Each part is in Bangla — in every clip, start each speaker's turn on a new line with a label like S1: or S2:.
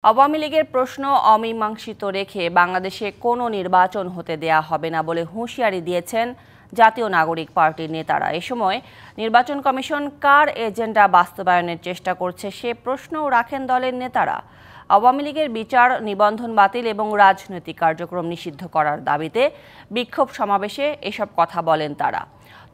S1: আওয়ামী লীগের প্রশ্ন অমীমাংসিত রেখে বাংলাদেশে কোনো নির্বাচন হতে দেয়া হবে না বলে হুঁশিয়ারি দিয়েছেন জাতীয় নাগরিক পার্টির নেতারা। এ সময় নির্বাচন কমিশন কার এজেন্ডা বাস্তবায়নের চেষ্টা করছে সে প্রশ্নও রাখেন দলের নেতারা। আওয়ামী লীগের বিচার, নিবন্ধন বাতিল এবং রাজনৈতিক কার্যক্রম নিষিদ্ধ করার দাবিতে বিক্ষোভ সমাবেশে এসব কথা বলেন তারা।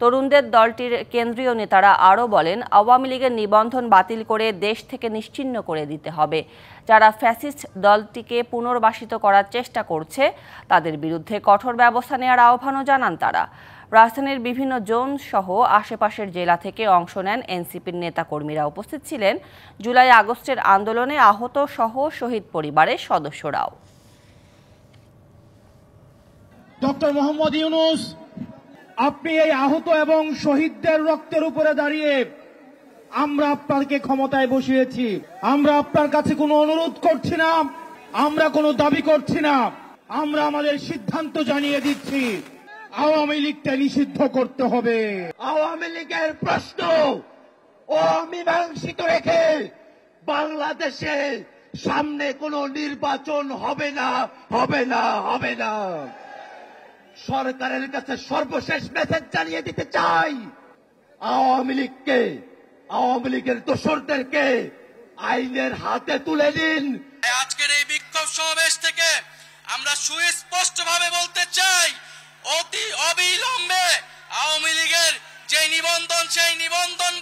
S1: তরুণদের দলটির কেন্দ্রীয় নেতারা আরও বলেন, আওয়ামী লীগের নিবন্ধন বাতিল করে দেশ থেকে নিশ্চিহ্ন করে দিতে হবে। যারা ফ্যাসিস্ট দলটিকে পুনর্বাসিত করার চেষ্টা করছে তাদের বিরুদ্ধে কঠোর ব্যবস্থা নেওয়ার আহ্বানও জানান তারা। রাজধানীর বিভিন্ন জোন সহ আশেপাশের জেলা থেকে অংশ নেন এনসিপির নেতাকর্মীরা। উপস্থিত ছিলেন জুলাই আগস্টের আন্দোলনে আহত সহ শহীদ পরিবারের সদস্যরাও।
S2: ডক্টর মোহাম্মদ ইউনূস, আপনি এই আহত এবং শহীদদের রক্তের উপরে দাঁড়িয়ে আমরা আপনাকে ক্ষমতায় বসিয়েছি। আমরা আপনার কাছে কোনো অনুরোধ করছি না, আমরা কোনো দাবি করছি না, আমরা আমাদের সিদ্ধান্ত জানিয়ে দিচ্ছি, আওয়ামী লীগকে নিষিদ্ধ করতে হবে।
S3: আওয়ামী লীগের প্রশ্ন অমীমাংসিত রেখে বাংলাদেশে সামনে কোনো নির্বাচন হবে না, হবে না, হবে না। সরকারের কাছে সর্বশেষ মেসেজ জানিয়ে দিতে চাই, আওয়ামী লীগকে, আওয়ামী লীগের দোসরদেরকে আইনের হাতে তুলে দিন।
S4: আজকের এই বিক্ষোভ সমাবেশ থেকে আমরা সুস্পষ্টভাবে বলতে চাই, অতি অবিলম্বে আওয়ামী লীগের যে নিবন্ধন, সেই নিবন্ধন